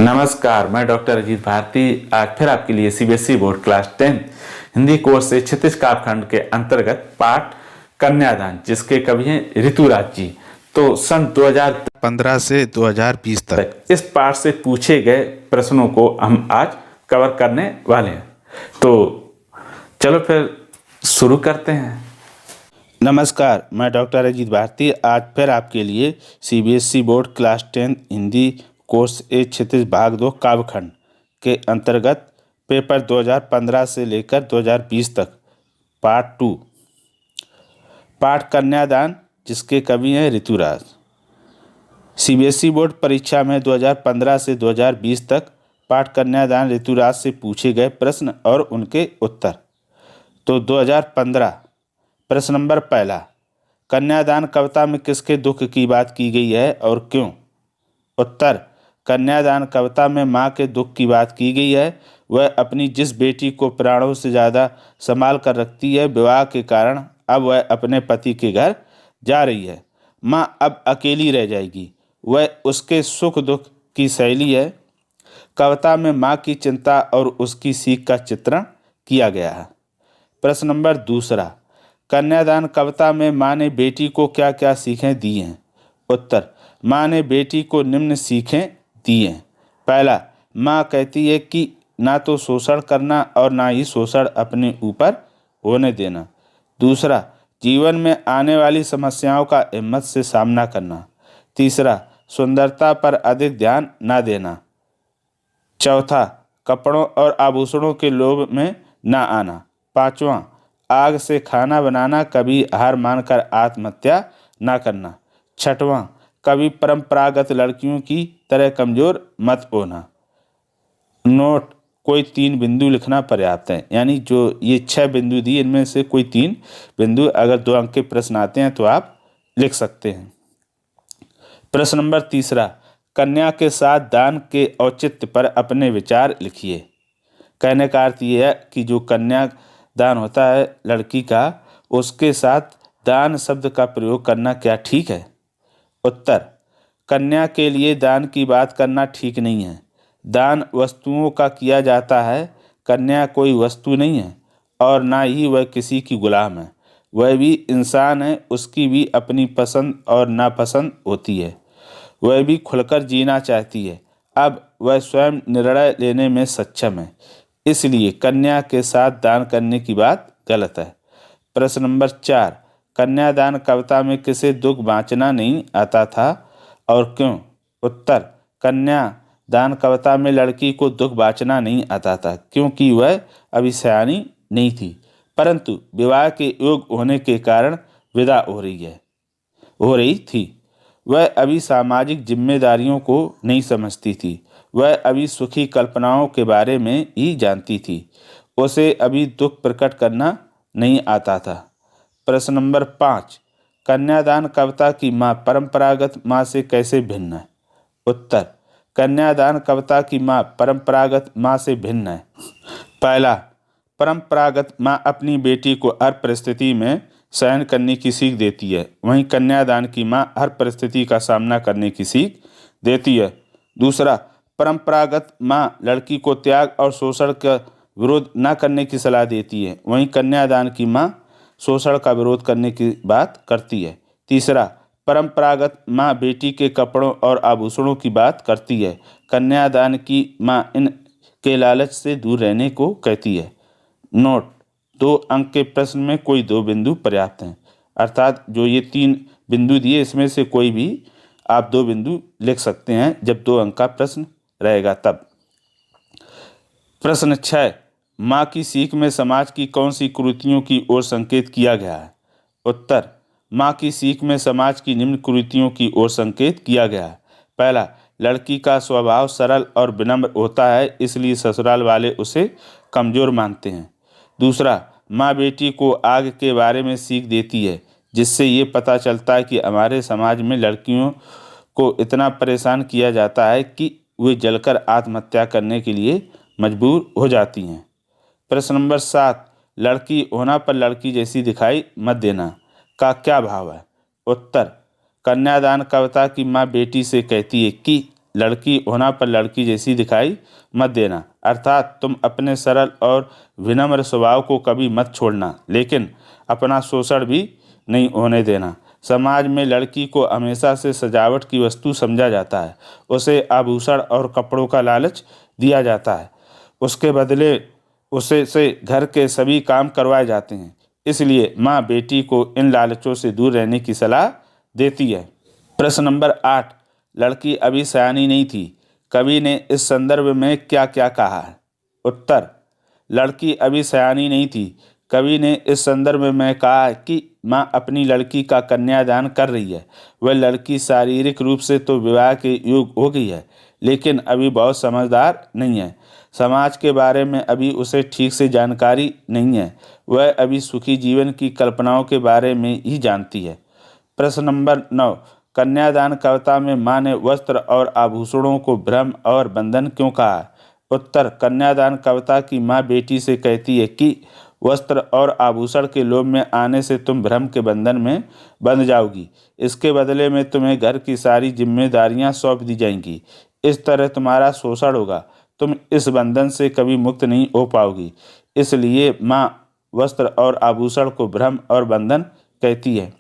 नमस्कार, मैं डॉक्टर अजीत भारती आज फिर आपके लिए CBSE board class 10 Hindi course से क्षितिज काव्यखंड के अंतर्गत पाठ कन्यादान, जिसके कवि हैं ऋतुराज जी। तो सन 2015 से 2020 तक इस पाठ से पूछे गए प्रश्नों को हम आज कवर करने वाले हैं। तो चलो फिर शुरू करते हैं। नमस्कार, मैं डॉक्टर अजीत भारती आज फिर आपके लिए CBSE board class 10 Hindi course A Kshitij भाग 2 काव्यखंड के अंतर्गत पेपर 2015 से लेकर 2020 तक पार्ट 2 पाठ कन्यादान, जिसके कवि हैं ऋतुराज। सीबीएसई बोर्ड परीक्षा में 2015 से 2020 तक पाठ कन्यादान ऋतुराज से पूछे गए प्रश्न और उनके उत्तर। तो 2015 प्रश्न नंबर पहला, कन्यादान कविता में किसके दुख की बात की गई है और क्यों? उत्तर, कन्यादान कविता में माँ के दुख की बात की गई है। वह अपनी जिस बेटी को प्राणों से ज़्यादा संभाल कर रखती है, विवाह के कारण अब वह अपने पति के घर जा रही है। माँ अब अकेली रह जाएगी। वह उसके सुख दुख की शैली है। कविता में माँ की चिंता और उसकी सीख का चित्रण किया गया है। प्रश्न नंबर दूसरा, कन्यादान कविता में माँ ने बेटी को क्या क्या सीखें दी हैं? उत्तर, माँ ने बेटी को निम्न सीखें दी हैं। पहला, माँ कहती है कि ना तो शोषण करना और ना ही शोषण अपने ऊपर होने देना। दूसरा, जीवन में आने वाली समस्याओं का हिम्मत से सामना करना। तीसरा, सुंदरता पर अधिक ध्यान ना देना। चौथा, कपड़ों और आभूषणों के लोभ में ना आना। पांचवा, आग से खाना बनाना कभी हार मानकर आत्महत्या ना करना। छठवां, कभी परंपरागत लड़कियों की तरह कमज़ोर मत होना। नोट, कोई 3 बिंदु लिखना पर्याप्त है, यानी जो ये 6 बिंदु दिए इनमें से कोई 3 बिंदु, अगर 2 अंक के प्रश्न आते हैं तो आप लिख सकते हैं। प्रश्न नंबर तीसरा, कन्या के साथ दान के औचित्य पर अपने विचार लिखिए। कहने का अर्थ ये है कि जो कन्या दान होता है लड़की का, उसके साथ दान शब्द का प्रयोग करना क्या ठीक है? उत्तर, कन्या के लिए दान की बात करना ठीक नहीं है। दान वस्तुओं का किया जाता है। कन्या कोई वस्तु नहीं है और ना ही वह किसी की गुलाम है। वह भी इंसान है। उसकी भी अपनी पसंद और नापसंद होती है। वह भी खुलकर जीना चाहती है। अब वह स्वयं निर्णय लेने में सक्षम है। इसलिए कन्या के साथ दान करने की बात गलत है। प्रश्न नंबर 4, कन्यादान कविता में किसे दुख बाँचना नहीं आता था और क्यों? उत्तर, कन्यादान कविता में लड़की को दुख बाँचना नहीं आता था क्योंकि वह अभी सयानी नहीं थी, परंतु विवाह के योग्य होने के कारण विदा हो रही थी। वह अभी सामाजिक जिम्मेदारियों को नहीं समझती थी। वह अभी सुखी कल्पनाओं के बारे में ही जानती थी। उसे अभी दुख प्रकट करना नहीं आता था। प्रश्न नंबर 5, कन्यादान कविता की माँ परंपरागत माँ से कैसे भिन्न है? उत्तर, कन्यादान कविता की माँ परंपरागत माँ से भिन्न है। पहला, परंपरागत माँ अपनी बेटी को हर परिस्थिति में सहन करने की सीख देती है। वहीं कन्यादान की माँ हर परिस्थिति का सामना करने की सीख देती है। दूसरा, परंपरागत माँ लड़की को त्याग और शोषण का विरोध न करने की सलाह देती है। वहीं कन्यादान की माँ शोषण का विरोध करने की बात करती है। तीसरा, परंपरागत माँ बेटी के कपड़ों और आभूषणों की बात करती है। कन्यादान की माँ इन के लालच से दूर रहने को कहती है। नोट, 2 अंक के प्रश्न में कोई 2 बिंदु पर्याप्त हैं, अर्थात जो ये 3 बिंदु दिए इसमें से कोई भी आप 2 बिंदु लिख सकते हैं जब 2 अंक का प्रश्न रहेगा तब। प्रश्न 6, माँ की सीख में समाज की कौन सी कुरीतियों की ओर संकेत किया गया है? उत्तर, माँ की सीख में समाज की निम्न कुरीतियों की ओर संकेत किया गया है। पहला, लड़की का स्वभाव सरल और विनम्र होता है, इसलिए ससुराल वाले उसे कमज़ोर मानते हैं। दूसरा, माँ बेटी को आग के बारे में सीख देती है, जिससे ये पता चलता है कि हमारे समाज में लड़कियों को इतना परेशान किया जाता है कि वे जलकर आत्महत्या करने के लिए मजबूर हो जाती हैं। प्रश्न नंबर 7, लड़की होना पर लड़की जैसी दिखाई मत देना का क्या भाव है? उत्तर, कन्यादान कविता की माँ बेटी से कहती है कि लड़की होना पर लड़की जैसी दिखाई मत देना, अर्थात तुम अपने सरल और विनम्र स्वभाव को कभी मत छोड़ना, लेकिन अपना शोषण भी नहीं होने देना। समाज में लड़की को हमेशा से सजावट की वस्तु समझा जाता है। उसे आभूषण और कपड़ों का लालच दिया जाता है। उसके बदले उसे से घर के सभी काम करवाए जाते हैं। इसलिए माँ बेटी को इन लालचों से दूर रहने की सलाह देती है। प्रश्न नंबर 8, लड़की अभी सयानी नहीं थी, कवि ने इस संदर्भ में क्या क्या कहा है? उत्तर, लड़की अभी सयानी नहीं थी, कवि ने इस संदर्भ में कहा है कि माँ अपनी लड़की का कन्यादान कर रही है। वह लड़की शारीरिक रूप से तो विवाह के योग्य हो गई है, लेकिन अभी बहुत समझदार नहीं है। समाज के बारे में अभी उसे ठीक से जानकारी नहीं है। वह अभी सुखी जीवन की कल्पनाओं के बारे में ही जानती है। प्रश्न नंबर 9, कन्यादान कविता में माँ ने वस्त्र और आभूषणों को भ्रम और बंधन क्यों कहा? उत्तर, कन्यादान कविता की माँ बेटी से कहती है कि वस्त्र और आभूषण के लोभ में आने से तुम भ्रम के बंधन में बंध जाओगी। इसके बदले में तुम्हें घर की सारी जिम्मेदारियां सौंप दी जाएंगी। इस तरह तुम्हारा शोषण होगा। तुम इस बंधन से कभी मुक्त नहीं हो पाओगी। इसलिए माँ वस्त्र और आभूषण को भ्रम और बंधन कहती है।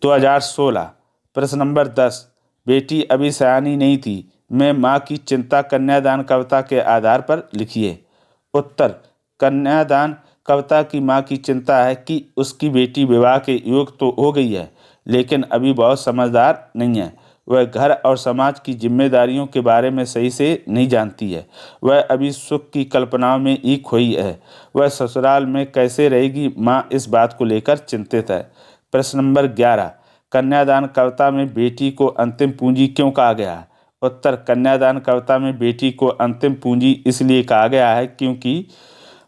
2016, प्रश्न नंबर 10, बेटी अभी सयानी नहीं थी में माँ की चिंता कन्यादान कविता के आधार पर लिखिए। उत्तर, कन्यादान कविता की माँ की चिंता है कि उसकी बेटी विवाह के योग्य तो हो गई है, लेकिन अभी बहुत समझदार नहीं है। वह घर और समाज की जिम्मेदारियों के बारे में सही से नहीं जानती है। वह अभी सुख की कल्पनाओं में ही खोई है। वह ससुराल में कैसे रहेगी, माँ इस बात को लेकर चिंतित है। प्रश्न नंबर 11, कन्यादान कविता में बेटी को अंतिम पूंजी क्यों कहा गया है? उत्तर, कन्यादान कविता में बेटी को अंतिम पूंजी इसलिए कहा गया है क्योंकि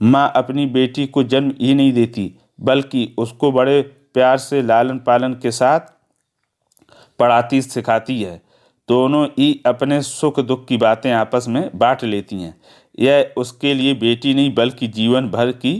माँ अपनी बेटी को जन्म ही नहीं देती, बल्कि उसको बड़े प्यार से लालन पालन के साथ पढ़ाती सिखाती है। दोनों ही अपने सुख दुख की बातें आपस में बांट लेती हैं। यह उसके लिए बेटी नहीं बल्कि जीवन भर की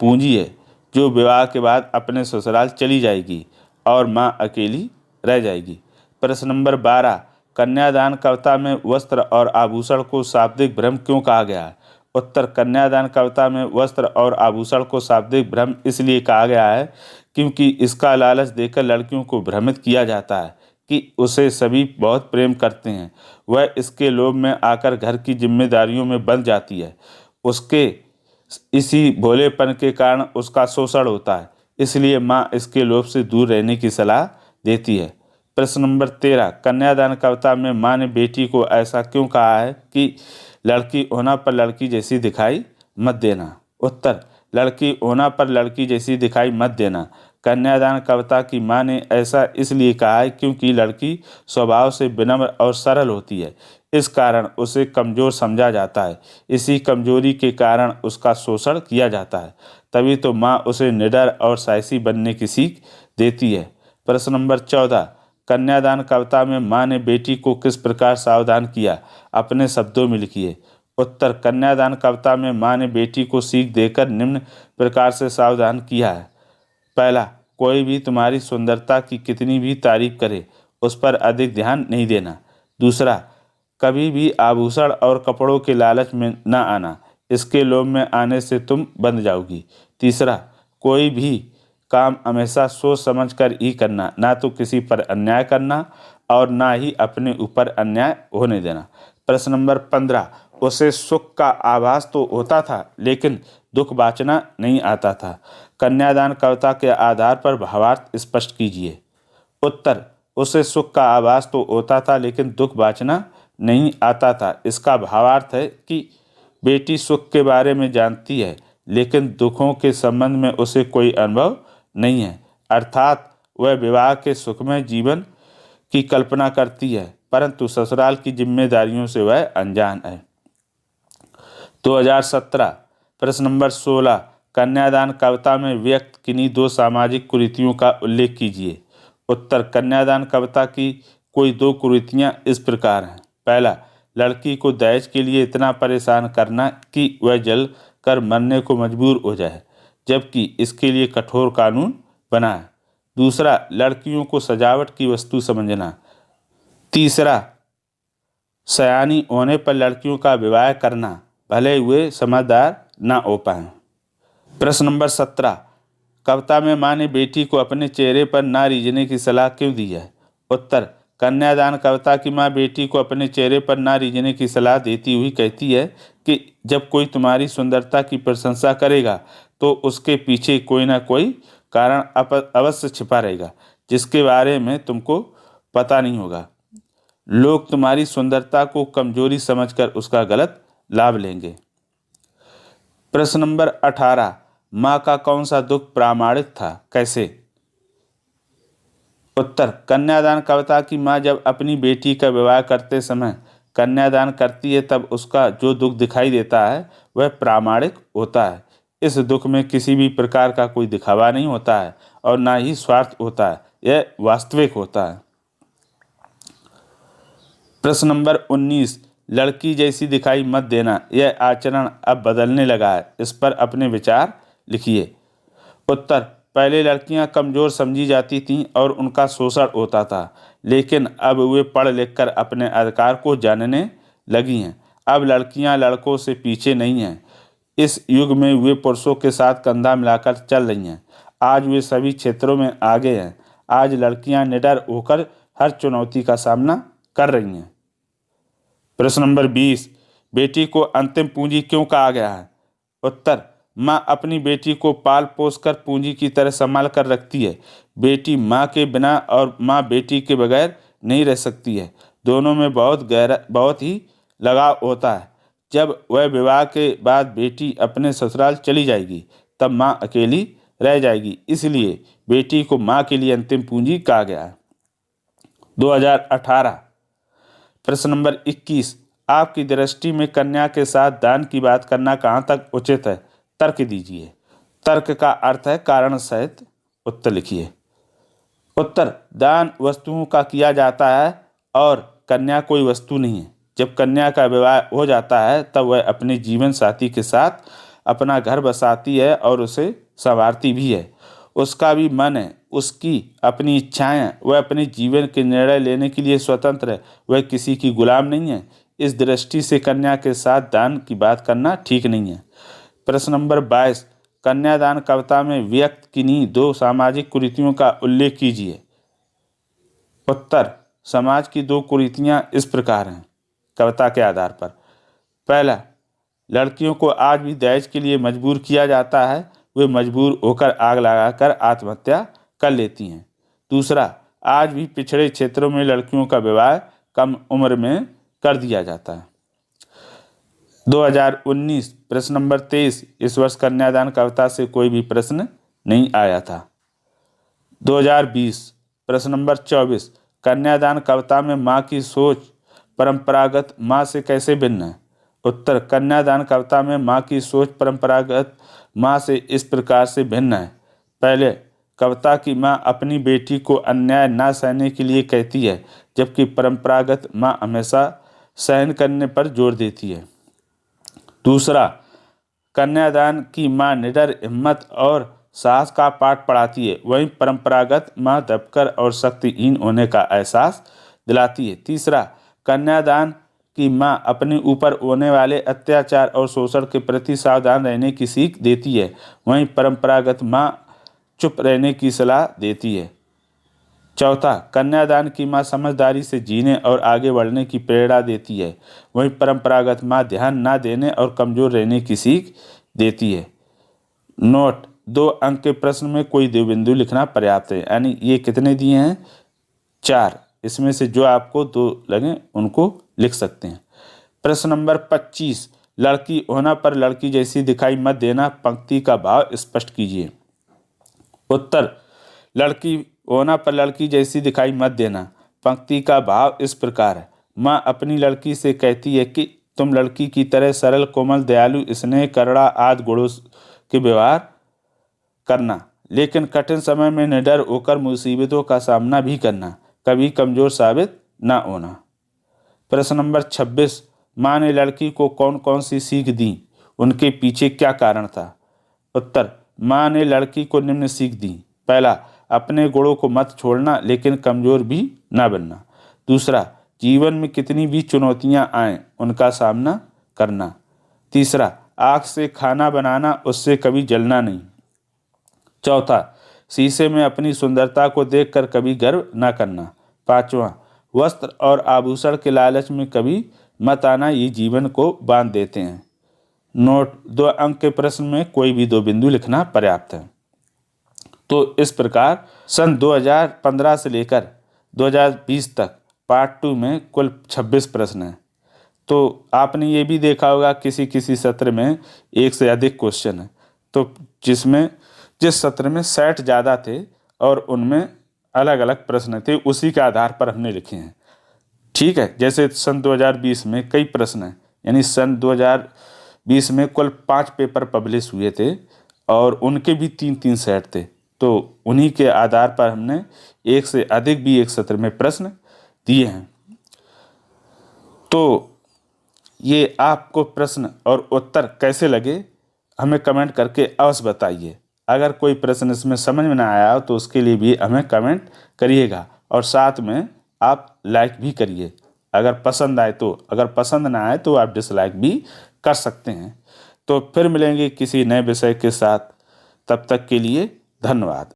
पूंजी है, जो विवाह के बाद अपने ससुराल चली जाएगी और माँ अकेली रह जाएगी। प्रश्न नंबर 12, कन्यादान कविता में वस्त्र और आभूषण को शाब्दिक भ्रम क्यों कहा गया है? उत्तर, कन्यादान कविता में वस्त्र और आभूषण को शाब्दिक भ्रम इसलिए कहा गया है क्योंकि इसका लालच देकर लड़कियों को भ्रमित किया जाता है कि उसे सभी बहुत प्रेम करते हैं। वह इसके लोभ में आकर घर की जिम्मेदारियों में बंध जाती है। उसके इसी भोलेपन के कारण उसका शोषण होता है। इसलिए माँ इसके लोभ से दूर रहने की सलाह देती है। प्रश्न नंबर 13, कन्यादान कविता में माँ ने बेटी को ऐसा क्यों कहा है कि लड़की होना पर लड़की जैसी दिखाई मत देना? उत्तर, लड़की होना पर लड़की जैसी दिखाई मत देना कन्यादान कविता की माँ ने ऐसा इसलिए कहा है क्योंकि लड़की स्वभाव से विनम्र और सरल होती है। इस कारण उसे कमज़ोर समझा जाता है। इसी कमजोरी के कारण उसका शोषण किया जाता है। तभी तो माँ उसे निडर और साहसी बनने की सीख देती है। प्रश्न नंबर 14, कन्यादान कविता में माँ ने बेटी को किस प्रकार सावधान किया? अपने शब्दों में लिखिए। उत्तर, कन्यादान कविता में माँ ने बेटी को सीख देकर निम्न प्रकार से सावधान किया है। पहला, कोई भी तुम्हारी सुंदरता की कितनी भी तारीफ करे, उस पर अधिक ध्यान नहीं देना। दूसरा, कभी भी आभूषण और कपड़ों के लालच में न आना, इसके लोभ में आने से तुम बंध जाओगी। तीसरा, कोई भी काम हमेशा सोच समझ कर ही करना, ना तो किसी पर अन्याय करना और ना ही अपने ऊपर अन्याय होने देना। प्रश्न नंबर 15, उसे सुख का आभास तो होता था लेकिन दुख वाचना नहीं आता था। कन्यादान कविता के आधार पर भावार्थ स्पष्ट कीजिए। उत्तर, उसे सुख का आभास तो होता था लेकिन दुख वाचना नहीं आता था। इसका भावार्थ है कि बेटी सुख के बारे में जानती है लेकिन दुखों के संबंध में उसे कोई अनुभव नहीं है। अर्थात वह विवाह के सुखमय जीवन की कल्पना करती है परंतु ससुराल की जिम्मेदारियों से वह अनजान है। 2017, प्रश्न नंबर 16, कन्यादान कविता में व्यक्त किन्हीं दो सामाजिक कुरीतियों का उल्लेख कीजिए। उत्तर, कन्यादान कविता की कोई दो कुरीतियाँ इस प्रकार हैं। पहला, लड़की को दहेज के लिए इतना परेशान करना कि वह जल कर मरने को मजबूर हो जाए, जबकि इसके लिए कठोर कानून बना है। दूसरा, लड़कियों को सजावट की वस्तु समझना। तीसरा, सयानी होने पर लड़कियों का विवाह करना, भले वे समझदार ना हो पाएं। प्रश्न नंबर 17, कविता में माँ ने बेटी को अपने चेहरे पर ना रीझने की सलाह क्यों दी है? उत्तर, कन्यादान कविता की माँ बेटी को अपने चेहरे पर ना रीझने की सलाह देती हुई कहती है कि जब कोई तुम्हारी सुंदरता की प्रशंसा करेगा तो उसके पीछे कोई ना कोई कारण अवश्य छिपा रहेगा, जिसके बारे में तुमको पता नहीं होगा। लोग तुम्हारी सुंदरता को कमजोरी समझकर उसका गलत लाभ लेंगे। प्रश्न नंबर 18, माँ का कौन सा दुख प्रामाणिक था, कैसे? उत्तर, कन्यादान कविता की माँ जब अपनी बेटी का विवाह करते समय कन्यादान करती है तब उसका जो दुख दिखाई देता है वह प्रामाणिक होता है। इस दुख में किसी भी प्रकार का कोई दिखावा नहीं होता है और ना ही स्वार्थ होता है, यह वास्तविक होता है। प्रश्न नंबर 19, लड़की जैसी दिखाई मत देना, यह आचरण अब बदलने लगा है, इस पर अपने विचार लिखिए। उत्तर, पहले लड़कियां कमज़ोर समझी जाती थीं और उनका शोषण होता था, लेकिन अब वे पढ़ लिख कर अपने अधिकार को जानने लगी हैं। अब लड़कियां लड़कों से पीछे नहीं हैं। इस युग में वे पुरुषों के साथ कंधा मिलाकर चल रही हैं। आज वे सभी क्षेत्रों में आगे हैं। आज लड़कियां निडर होकर हर चुनौती का सामना कर रही हैं। प्रश्न नंबर 20, बेटी को अंतिम पूंजी क्यों कहा गया है? उत्तर, माँ अपनी बेटी को पाल पोस कर पूंजी की तरह संभाल कर रखती है। बेटी माँ के बिना और माँ बेटी के बगैर नहीं रह सकती है। दोनों में बहुत ही लगाव होता है। जब वह विवाह के बाद बेटी अपने ससुराल चली जाएगी तब माँ अकेली रह जाएगी, इसलिए बेटी को माँ के लिए अंतिम पूंजी कहा गया है। 2018, प्रश्न नंबर 21, आपकी दृष्टि में कन्या के साथ दान की बात करना कहाँ तक उचित है, तर्क दीजिए। तर्क का अर्थ है कारण सहित उत्तर लिखिए। उत्तर, दान वस्तुओं का किया जाता है और कन्या कोई वस्तु नहीं है। जब कन्या का विवाह हो जाता है तब वह अपने जीवन साथी के साथ अपना घर बसाती है और उसे संवारती भी है। उसका भी मन है, उसकी अपनी इच्छाएं हैं, वह अपने जीवन के निर्णय लेने के लिए स्वतंत्र है, वह किसी की गुलाम नहीं है। इस दृष्टि से कन्या के साथ दान की बात करना ठीक नहीं है। प्रश्न नंबर 22, कन्यादान कविता में व्यक्त किन्हीं दो सामाजिक कुरीतियों का उल्लेख कीजिए। उत्तर, समाज की दो कुरीतियां इस प्रकार हैं कविता के आधार पर। पहला, लड़कियों को आज भी दहेज के लिए मजबूर किया जाता है, वे मजबूर होकर आग लगाकर आत्महत्या कर लेती हैं। दूसरा, आज भी पिछड़े क्षेत्रों में लड़कियों का विवाह कम उम्र में कर दिया जाता है। 2019, प्रश्न नंबर 23, इस वर्ष कन्यादान कविता से कोई भी प्रश्न नहीं आया था। 2020, प्रश्न नंबर 24, कन्यादान कविता में माँ की सोच परंपरागत माँ से कैसे भिन्न है? उत्तर, कन्यादान कविता में माँ की सोच परंपरागत माँ से इस प्रकार से भिन्न है। पहले, कविता की माँ अपनी बेटी को अन्याय ना सहने के लिए कहती है, जबकि परंपरागत माँ हमेशा सहन करने पर जोर देती है। दूसरा, कन्यादान की माँ निडर हिम्मत और साहस का पाठ पढ़ाती है, वहीं परंपरागत माँ दबकर और शक्तिहीन होने का एहसास दिलाती है। तीसरा, कन्यादान की माँ अपने ऊपर होने वाले अत्याचार और शोषण के प्रति सावधान रहने की सीख देती है, वहीं परंपरागत माँ चुप रहने की सलाह देती है। चौथा, कन्यादान की माँ समझदारी से जीने और आगे बढ़ने की प्रेरणा देती है, वहीं परंपरागत माँ ध्यान ना देने और कमजोर रहने की सीख देती है। नोट, 2 अंक के प्रश्न में कोई दो बिंदु लिखना पर्याप्त है, यानी ये कितने दिए हैं? 4। इसमें से जो आपको 2 लगे उनको लिख सकते हैं। प्रश्न नंबर 25, लड़की होना पर लड़की जैसी दिखाई मत देना, पंक्ति का भाव स्पष्ट कीजिए। उत्तर, लड़की होना पर लड़की जैसी दिखाई मत देना, पंक्ति का भाव इस प्रकार है। माँ अपनी लड़की से कहती है कि तुम लड़की की तरह सरल, कोमल, दयालु, स्नेह, करुणा आदि गुणों के व्यवहार करना, लेकिन कठिन समय में निडर होकर मुसीबतों का सामना भी करना, कभी कमजोर साबित न होना। प्रश्न नंबर 26, माँ ने लड़की को कौन कौन सी सीख दी, उनके पीछे क्या कारण था? उत्तर, माँ ने लड़की को निम्न सीख दी। पहला, अपने गुणों को मत छोड़ना लेकिन कमजोर भी ना बनना। दूसरा, जीवन में कितनी भी चुनौतियां आएं उनका सामना करना। तीसरा, आग से खाना बनाना, उससे कभी जलना नहीं। चौथा, शीशे में अपनी सुंदरता को देखकर कभी गर्व न करना। पांचवा, वस्त्र और आभूषण के लालच में कभी मत आना, ये जीवन को बांध देते हैं। नोट, 2 अंक के प्रश्न में कोई भी 2 बिंदु लिखना पर्याप्त है। तो इस प्रकार सन 2015 से लेकर 2020 तक पार्ट 2 में कुल 26 प्रश्न हैं। तो आपने ये भी देखा होगा किसी किसी सत्र में 1 से अधिक क्वेश्चन है, तो जिस सत्र में सेट ज़्यादा थे और उनमें अलग अलग प्रश्न थे, उसी के आधार पर हमने लिखे हैं। ठीक है, जैसे सन 2020 में कई प्रश्न हैं, यानी सन 2020 में कुल 5 पेपर पब्लिश हुए थे और उनके भी 3-3 सेट थे। तो उन्हीं के आधार पर हमने 1 से अधिक भी एक सत्र में प्रश्न दिए हैं। तो ये आपको प्रश्न और उत्तर कैसे लगे हमें कमेंट करके अवश्य बताइए। अगर कोई प्रश्न इसमें समझ में ना आया हो तो उसके लिए भी हमें कमेंट करिएगा और साथ में आप लाइक भी करिए अगर पसंद आए तो। अगर पसंद ना आए तो आप डिसलाइक भी कर सकते हैं। तो फिर मिलेंगे किसी नए विषय के साथ, तब तक के लिए धन्यवाद।